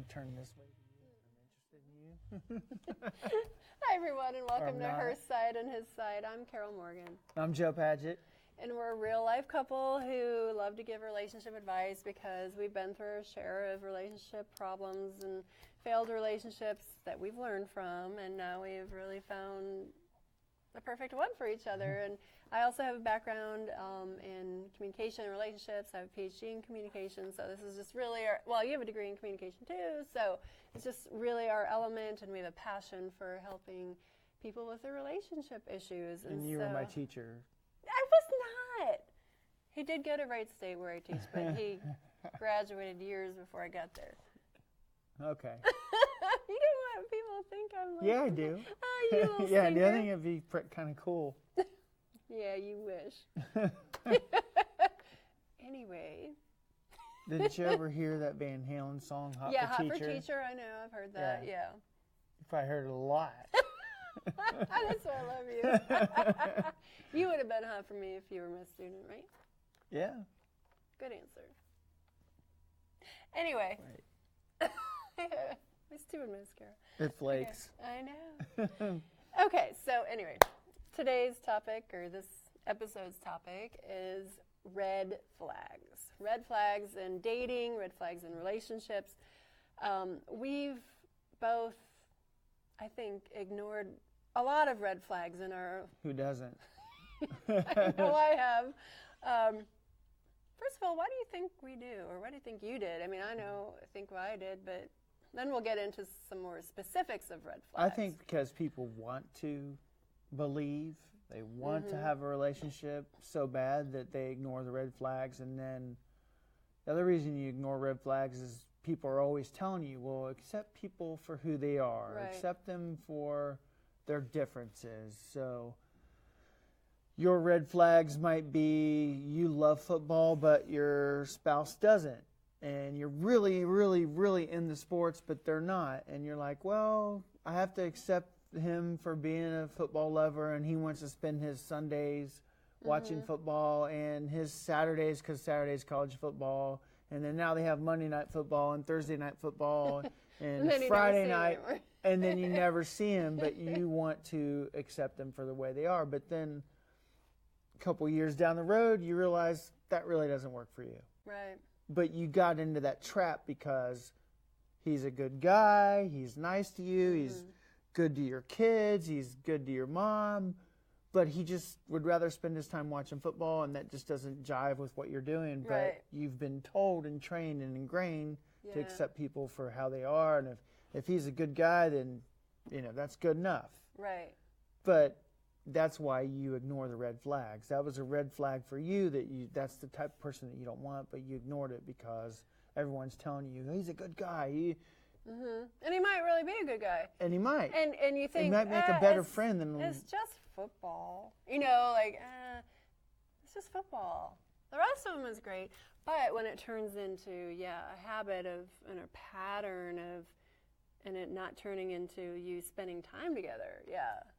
turn this way to you. I'm interested in you. Hi, everyone, and welcome to Her Side and His Side. I'm Carol Morgan. I'm Joe Padgitt. And we're a real-life couple who love to give relationship advice because we've been through a share of relationship problems and failed relationships that we've learned from, and now we've really found the perfect one for each other. And I also have a background in communication and relationships. I have a PhD in communication, so this is just really you have a degree in communication too, so it's just really our element, and we have a passion for helping people with their relationship issues. And you were my teacher. I was not. He did go to Wright State where I teach, but he graduated years before I got there. Okay. You don't want people to think I'm like... Yeah, I do. Oh, you little yeah, stinker. I think it'd be kind of cool. Yeah, you wish. Anyway. Did you ever hear that Van Halen song, Hot for Teacher? Yeah, Hot for Teacher, I know. I've heard that, yeah. You probably heard it a lot. That's why I love you. You would have been hot for me if you were my student, right? Yeah. Good answer. Anyway. Right. My stupid mascara. It flakes. Okay. I know. Okay, so anyway, today's topic, or this episode's topic, is red flags. Red flags in dating, red flags in relationships. We've both, I think, ignored a lot of red flags in our... Who doesn't? I know I have. First of all, why do you think we do? Or why do you think you did? I mean, I think what I did, but then we'll get into some more specifics of red flags. I think because people want to believe, they want to have a relationship so bad that they ignore the red flags. And then the other reason you ignore red flags is people are always telling you, well, accept people for who they are. Right. Accept them for their differences. So your red flags might be you love football, but your spouse doesn't. And you're really, really, really into sports, but they're not. And you're like, well, I have to accept him for being a football lover, and he wants to spend his Sundays watching football and his Saturdays, because Saturday's college football. And then now they have Monday night football and Thursday night football and Friday night. And then you never see him, but you want to accept them for the way they are. But then a couple years down the road, you realize that really doesn't work for you. Right. But you got into that trap because he's a good guy, he's nice to you, he's good to your kids, he's good to your mom, but he just would rather spend his time watching football, and that just doesn't jive with what you're doing. Right. But you've been told and trained and ingrained to accept people for how they are, and if he's a good guy, then that's good enough. Right. But that's why you ignore the red flags. That was a red flag for you, that's the type of person that you don't want, but you ignored it because everyone's telling you, he's a good guy. And he might really be a good guy. And he might. And you think, he might make a better friend than... It's just football. It's just football. The rest of them is great. But when it turns into, a habit and a pattern of, and it not turning into you spending time together,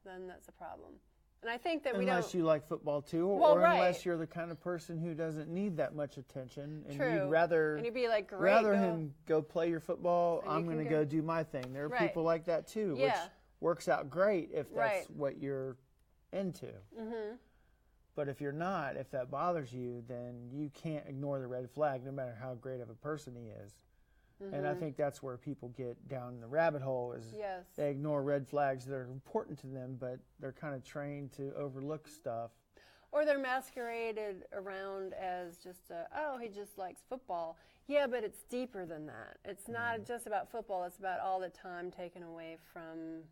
then that's a problem. And I think that unless you like football too, unless you're the kind of person who doesn't need that much attention, and you'd rather be like, great, rather him go play your football, I'm going to go do my thing. There are Right. people like that too, which works out great if that's what you're into. But if you're not, if that bothers you, then you can't ignore the red flag, no matter how great of a person he is. And I think that's where people get down in the rabbit hole, is they ignore red flags that are important to them, but they're kind of trained to overlook stuff. Or they're masqueraded around as just, he just likes football. Yeah, but it's deeper than that. It's not just about football. It's about all the time taken away from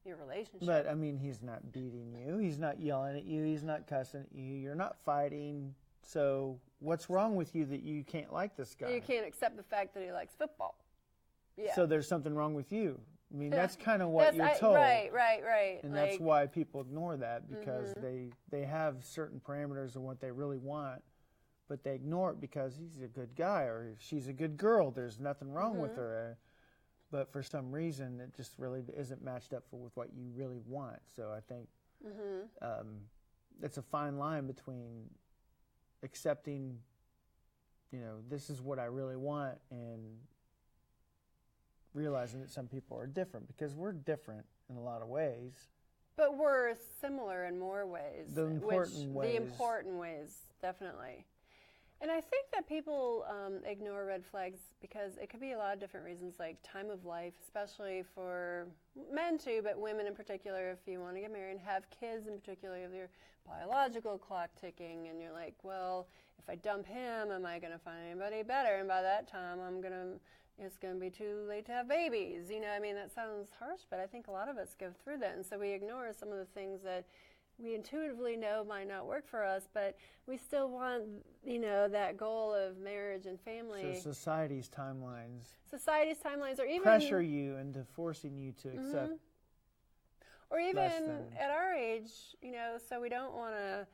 your relationship. But, I mean, he's not beating you. He's not yelling at you. He's not cussing at you. You're not fighting. So what's wrong with you that you can't like this guy? You can't accept the fact that he likes football. Yeah. So there's something wrong with you. I mean, that's kind of what you're told. Right. And that's why people ignore that, because they have certain parameters of what they really want, but they ignore it because he's a good guy or she's a good girl. There's nothing wrong with her. But for some reason, it just really isn't matched up with what you really want. So I think it's a fine line between accepting, this is what I really want, and realizing that some people are different, because we're different in a lot of ways. But we're similar in more ways. The important ways. The important ways, definitely. And I think that people ignore red flags because it could be a lot of different reasons, like time of life, especially for men too, but women in particular. If you want to get married and have kids in particular, if your biological clock ticking, and you're like, well, if I dump him, am I going to find anybody better? And by that time, it's going to be too late to have babies. You know, I mean, that sounds harsh, but I think a lot of us go through that, and so we ignore some of the things that we intuitively know might not work for us, but we still want, you know, that goal of marriage and family. So society's timelines Or even pressure you into forcing you to accept. Or even at our age, you know, so we don't want to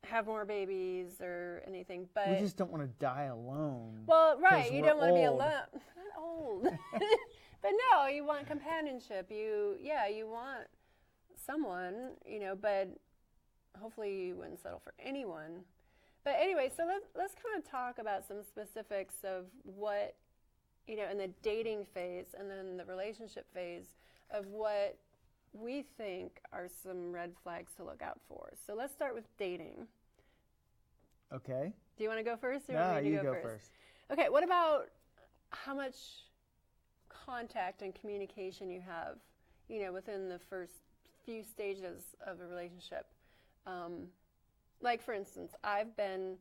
have more babies or anything, but we just don't want to die alone. Well, right, you don't want to be alone. Not old. But no, you want companionship. You want someone, you know, but hopefully you wouldn't settle for anyone. But anyway, so let's kind of talk about some specifics of what, you know, in the dating phase and then the relationship phase of what we think are some red flags to look out for. So let's start with dating. Okay. Do you want to go first? Or No, want me to you go first. Okay, what about how much contact and communication you have, you know, within the first few stages of a relationship? Like, for instance, I've been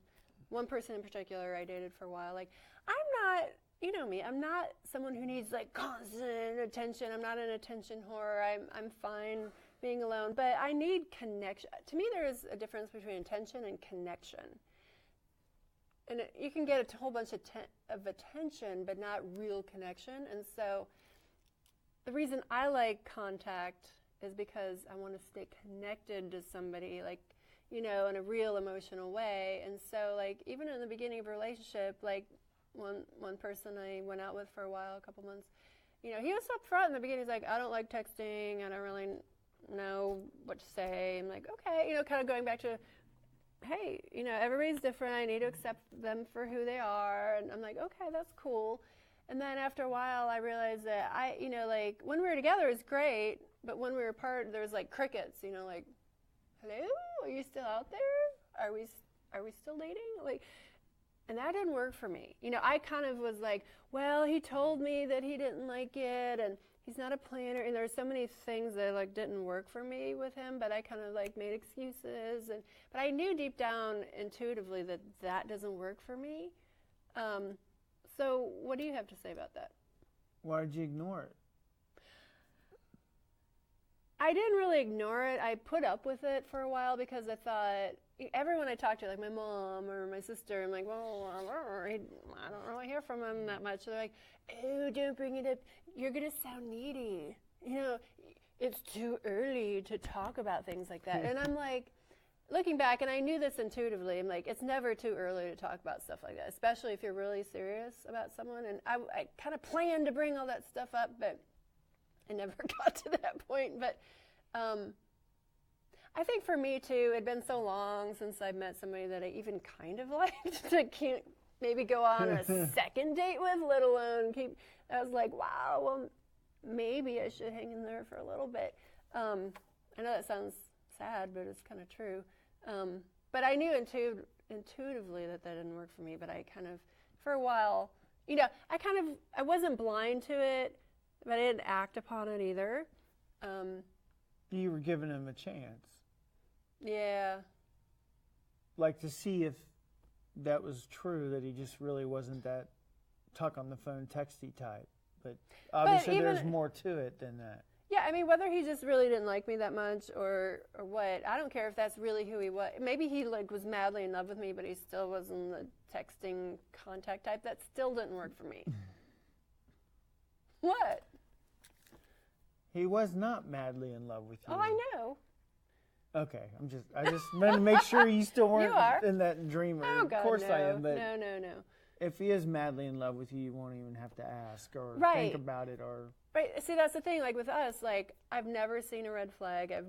one person in particular I dated for a while. Like, I'm not, you know me, I'm not someone who needs like constant attention. I'm not an attention whore. I'm fine being alone, but I need connection. To me, there is a difference between attention and connection. And you can get a whole bunch of attention, but not real connection. And so the reason I like contact is because I want to stay connected to somebody, like, you know, in a real emotional way. And so, like, even in the beginning of a relationship, like one person I went out with for a while, a couple months, you know, he was up front in the beginning. He's like, I don't like texting. I don't really know what to say. I'm like, okay, you know, kind of going back to, hey, you know, everybody's different. I need to accept them for who they are. And I'm like, okay, that's cool. And then after a while, I realized that you know, like, when we were together, it was great. But when we were apart, there was like crickets, you know, like, hello, are you still out there? Are we still dating? Like, and that didn't work for me. You know, I kind of was like, well, he told me that he didn't like it, and he's not a planner, and there's so many things that like didn't work for me with him, but I kind of like made excuses, but I knew deep down intuitively that that doesn't work for me. So what do you have to say about that? Why did you ignore it? I didn't really ignore it. I put up with it for a while because I thought, everyone I talked to, like my mom or my sister, I'm like, well, I don't really hear from him that much. They're like, oh, don't bring it up. You're going to sound needy. You know, it's too early to talk about things like that. And I'm like, looking back, and I knew this intuitively, I'm like, it's never too early to talk about stuff like that, especially if you're really serious about someone. And I kind of planned to bring all that stuff up, but I never got to that point. But I think for me too, it'd been so long since I met somebody that I even kind of liked to can't maybe go on a second date with, let alone keep. I was like, wow, well, maybe I should hang in there for a little bit. I know that sounds sad, but it's kind of true. But I knew intuitively that didn't work for me. But I kind of, for a while, you know, I wasn't blind to it, but I didn't act upon it either. You were giving him a chance. Yeah. Like, to see if that was true, that he just really wasn't that talk on the phone, texty type. But obviously there's more to it than that. Yeah, I mean, whether he just really didn't like me that much or what, I don't care if that's really who he was. Maybe he like was madly in love with me, but he still wasn't the texting contact type. That still didn't work for me. What? He was not madly in love with you. Oh, I know. Okay, I just wanted to make sure you still weren't in that dream. Oh, God, of course no. I am, but no. If he is madly in love with you, you won't even have to ask or think about it or. Right. See, that's the thing. Like with us, like I've never seen a red flag. You've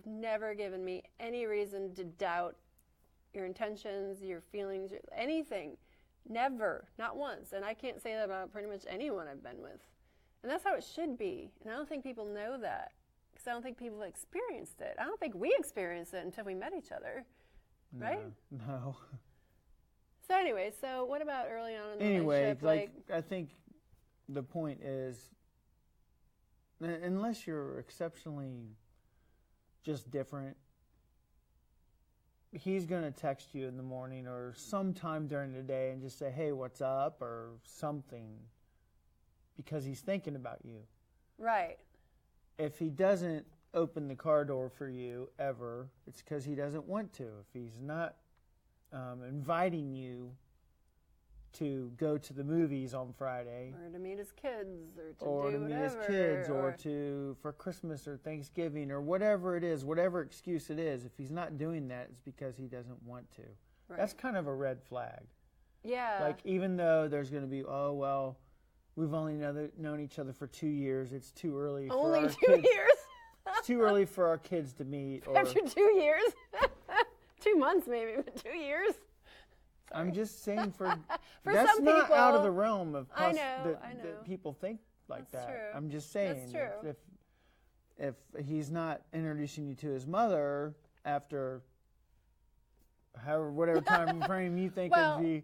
never given me any reason to doubt your intentions, your feelings, anything. Never, not once. And I can't say that about pretty much anyone I've been with. And that's how it should be. And I don't think people know that because I don't think people experienced it. I don't think we experienced it until we met each other, right? No. So anyway, so what about early on in the relationship? Like I think the point is, unless you're exceptionally just different, he's going to text you in the morning or sometime during the day and just say, hey, what's up, or something, because he's thinking about you. Right. If he doesn't open the car door for you ever, it's because he doesn't want to. If he's not inviting you to go to the movies on Friday, or to meet his kids, or to or do to meet whatever, his kids, or to for Christmas or Thanksgiving, or whatever it is, whatever excuse it is, if he's not doing that, it's because he doesn't want to. Right. That's kind of a red flag. Yeah. Like, even though there's going to be, oh, well, we've only known each other for 2 years, it's too early for only our 2 kids. years? It's too early for our kids to meet. Or, After 2 years? 2 months maybe, but 2 years? I'm just saying For that's some not people, out of the realm of I know. that people think like That's that. true. I'm just saying, That's true. if he's not introducing you to his mother after whatever time frame you think would be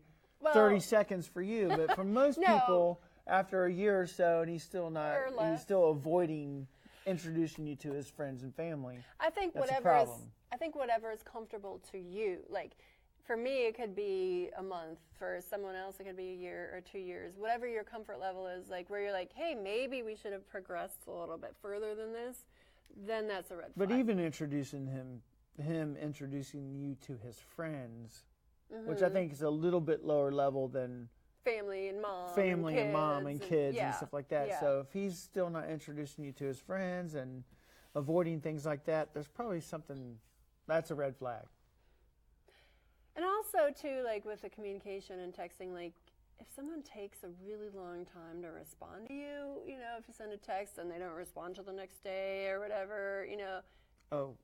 30 seconds for you, but for most people, after a year or so, and he's still avoiding introducing you to his friends and family. I think that's whatever is comfortable to you. Like, for me, it could be a month. For someone else, it could be a year or 2 years. Whatever your comfort level is, like where you're like, hey, maybe we should have progressed a little bit further than this, then that's a red flag. But even introducing him introducing you to his friends, which I think is a little bit lower level than family and mom and kids and stuff like that. Yeah. So if he's still not introducing you to his friends and avoiding things like that, there's probably something that's a red flag. And also, too, like with the communication and texting, like if someone takes a really long time to respond to you, if you send a text and they don't respond till the next day or whatever,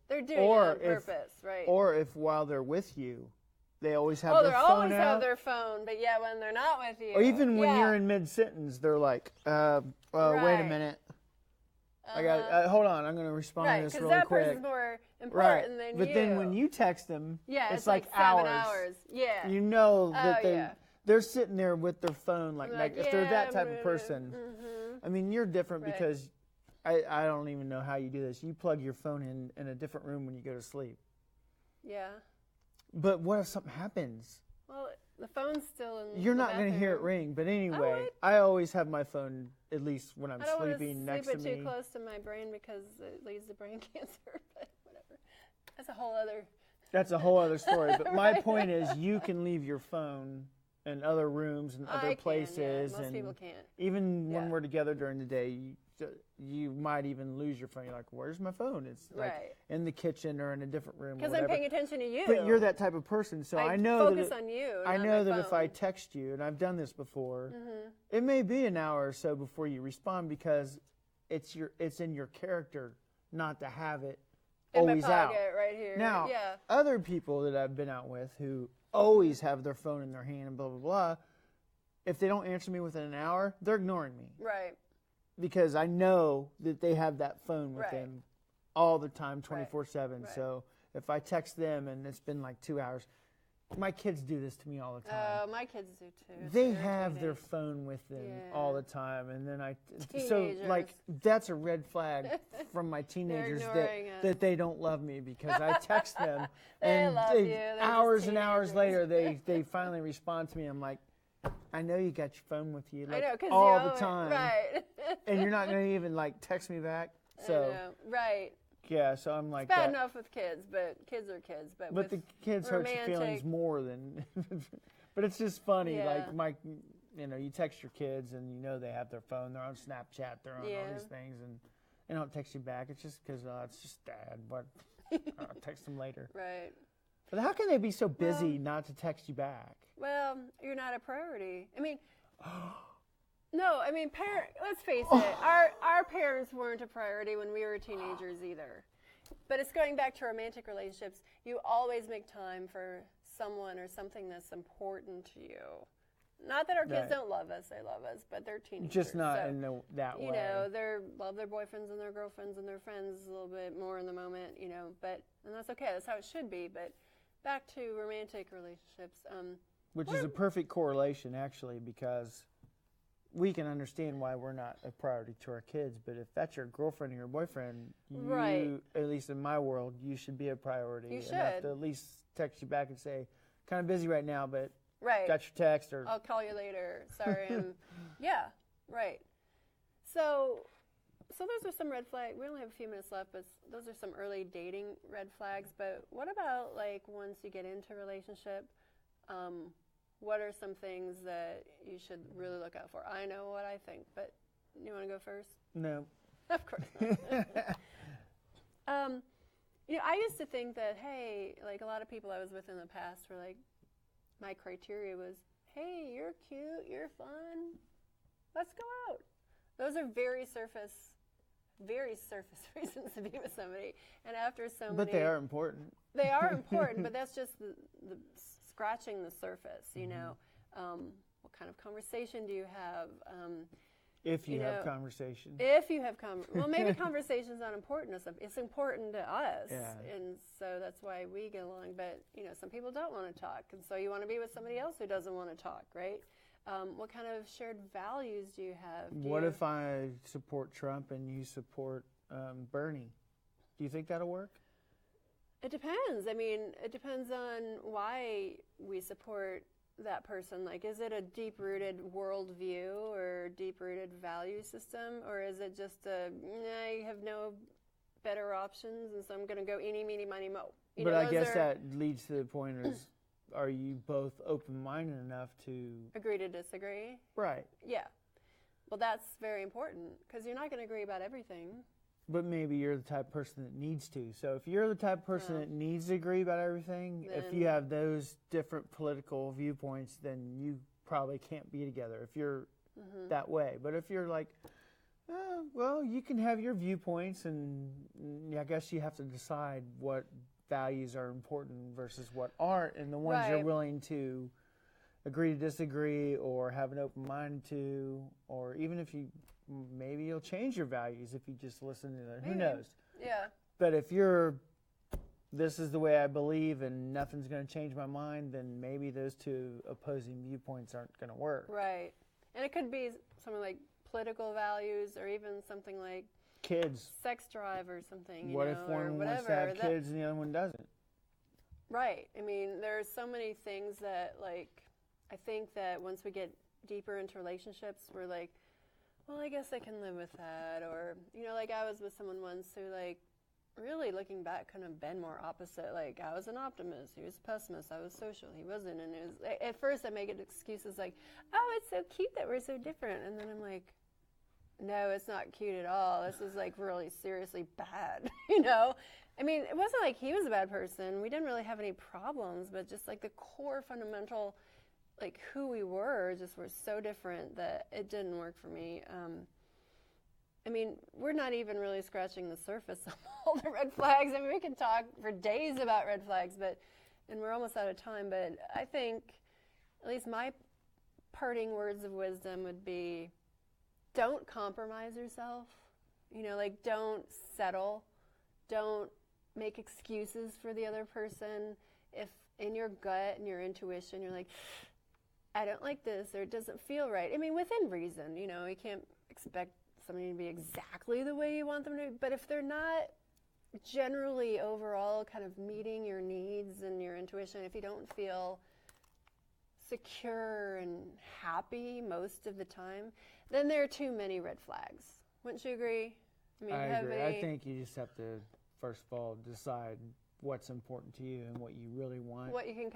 they're doing it on purpose, right? Or if while they're with you, they always have their phone out. They always have their phone, but when they're not with you. Or even when you're in mid-sentence, they're like, wait a minute. Hold on, I'm going to respond to this really quick. Right, because that person's more important than you. But then when you text them, it's like 7 hours. Yeah. You know that they're sitting there with their phone, like if they're that type of person. I mean, you're different because I don't even know how you do this. You plug your phone in a different room when you go to sleep. Yeah. But what if something happens? Well, the phone's still in You're not going to hear it ring. But anyway, I always have my phone, at least when I'm sleeping, next to me. I don't want to sleep it too close to my brain because it leads to brain cancer, but whatever. That's a whole other story. But my point is you can leave your phone in other rooms and other places. Most people can't. Even when we're together during the day, you might even lose your phone. You're like, where's my phone? It's like in the kitchen or in a different room. Because I'm paying attention to you. But you're that type of person, so I know focus on you. I know that if I text you, and I've done this before, it may be an hour or so before you respond because it's in your character not to have it always in my out. pocket right here. Now, other people that I've been out with who always have their phone in their hand and blah blah blah, if they don't answer me within an hour, they're ignoring me. Right. Because I know that they have that phone with them all the time, 24/7. Right. So if I text them and it's been like 2 hours, my kids do this to me all the time. Oh, my kids do too. They have their phone with them all the time, and then that's a red flag from my teenagers that they don't love me because I text them and hours and hours later they finally respond to me. I'm like, I know you got your phone with you all the time, right? And you're not going to even text me back. So right. Yeah, so I'm like it's bad enough with kids, but kids are kids. But the kids hurt your feelings more than. But it's just funny, you text your kids and they have their phone, they're on Snapchat, they're on all these things, and they don't text you back. It's just because it's just Dad, but I'll text them later. Right. But how can they be so busy not to text you back? Well, you're not a priority. I mean. No, I mean, let's face it, our parents weren't a priority when we were teenagers either. But it's going back to romantic relationships. You always make time for someone or something that's important to you. Not that our kids Right. don't love us; they love us, but they're teenagers. Just not so, in that way. You know, they love their boyfriends and their girlfriends and their friends a little bit more in the moment. You know, and that's okay. That's how it should be. But back to romantic relationships. Which is a perfect correlation, actually, because we can understand why we're not a priority to our kids. But if that's your girlfriend or your boyfriend, Right. at least in my world, you should be a priority. You Enough should. to at least text you back and say, kind of busy right now, but Right. got your text. Or I'll call you later. Sorry. Yeah. Right. So those are some red flags. We only have a few minutes left, but those are some early dating red flags. But what about like once you get into a relationship? What are some things that you should really look out for? I know what I think, but you want to go first? No. Of course not. You know, I used to think that, hey, like a lot of people I was with in the past were like, my criteria was, hey, you're cute, you're fun, let's go out. Those are very surface reasons to be with somebody. And after so many... But they are important. They are important, but that's just the scratching the surface, you know. What kind of conversation do you have? If you have conversation. If you have well, maybe conversation's not important to some. It's important to us, Yeah. and so that's why we get along. But you know, some people don't want to talk, and so you want to be with somebody else who doesn't want to talk, right? What kind of shared values do you have? What if I support Trump and you support Bernie? Do you think that'll work? It depends. I mean, it depends on why we support that person. Like, is it a deep-rooted worldview or deep-rooted value system, or is it just I have no better options, and so I'm going to go eeny, meeny, miny, mo? But I guess that leads to the point is, are you both open-minded enough to... Agree to disagree? Right. Yeah. Well, that's very important, because you're not going to agree about everything. But maybe you're the type of person that needs to. So if you're the type of person that needs to agree about everything, if you have those different political viewpoints, then you probably can't be together if you're that way. But if you're like, well, you can have your viewpoints, and I guess you have to decide what values are important versus what aren't, and the ones you're willing to agree to disagree or have an open mind to, or even if you... Maybe you'll change your values if you just listen to them. Who knows? Yeah. But if this is the way I believe and nothing's going to change my mind, then maybe those two opposing viewpoints aren't going to work. Right. And it could be something like political values or even something like kids. Sex drive or something. What if one wants to have kids and the other one doesn't? Right. I mean, there's so many things that, like, I think that once we get deeper into relationships, we're like, well, I guess I can live with that. Or, you know, like I was with someone once who, like, really looking back couldn't have been more opposite. Like, I was an optimist, he was a pessimist, I was social, he wasn't. And it was, at first I make it excuses like, oh, it's so cute that we're so different. And then I'm like, no, it's not cute at all. This is, like, really seriously bad, you know? I mean, it wasn't like he was a bad person. We didn't really have any problems, but just, like, the core fundamental... like who we were just were so different that it didn't work for me. I mean, we're not even really scratching the surface of all the red flags. I mean, we can talk for days about red flags, and we're almost out of time, but I think at least my parting words of wisdom would be, don't compromise yourself. You know, like, don't settle. Don't make excuses for the other person. If in your gut and your intuition you're like, I don't like this, or it doesn't feel right. I mean, within reason, you know, you can't expect somebody to be exactly the way you want them to be, but if they're not generally overall kind of meeting your needs and your intuition, if you don't feel secure and happy most of the time, then there are too many red flags. Wouldn't you agree? I mean, I agree. I think you just have to, first of all, decide what's important to you and what you really want. What you can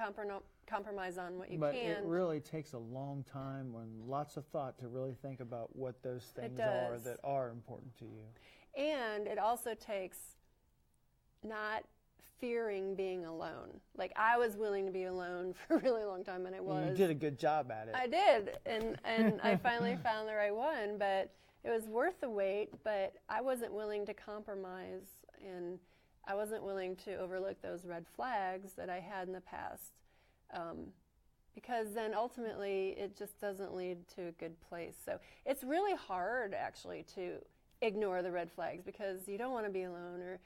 compromise on, what you but can't. It really takes a long time and lots of thought to really think about what those things are that are important to you. And it also takes not fearing being alone. Like, I was willing to be alone for a really long time, and I was. You did a good job at it. I did, and I finally found the right one, but it was worth the wait, but I wasn't willing to compromise, and I wasn't willing to overlook those red flags that I had in the past, because then ultimately it just doesn't lead to a good place. So it's really hard actually to ignore the red flags because you don't want to be alone, or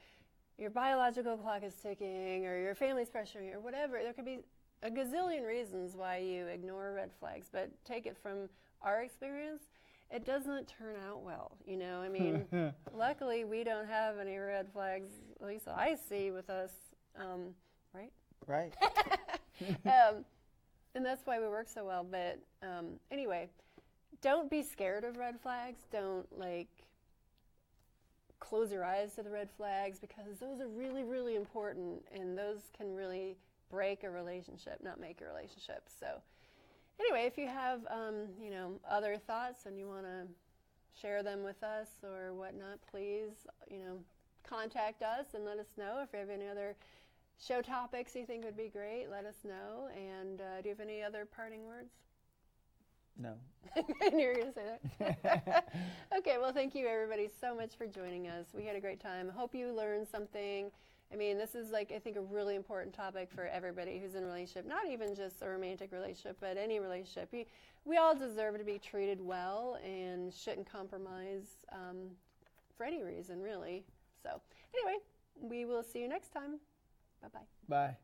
your biological clock is ticking, or your family's pressuring you, or whatever. There could be a gazillion reasons why you ignore red flags, but take it from our experience, it doesn't turn out well. You know, I mean, luckily we don't have any red flags, at least I see with us, right? Right. And that's why we work so well. But anyway, don't be scared of red flags. Don't close your eyes to the red flags, because those are really, really important, and those can really break a relationship, not make a relationship. So anyway, if you have other thoughts and you want to share them with us or whatnot, please contact us and let us know. If you have any other show topics you think would be great, let us know. And do you have any other parting words? No. I knew you were going to say that. Okay, well, thank you, everybody, so much for joining us. We had a great time. I hope you learned something. I mean, this is, I think, a really important topic for everybody who's in a relationship, not even just a romantic relationship, but any relationship. We all deserve to be treated well and shouldn't compromise for any reason, really. So anyway, we will see you next time. Bye-bye. Bye.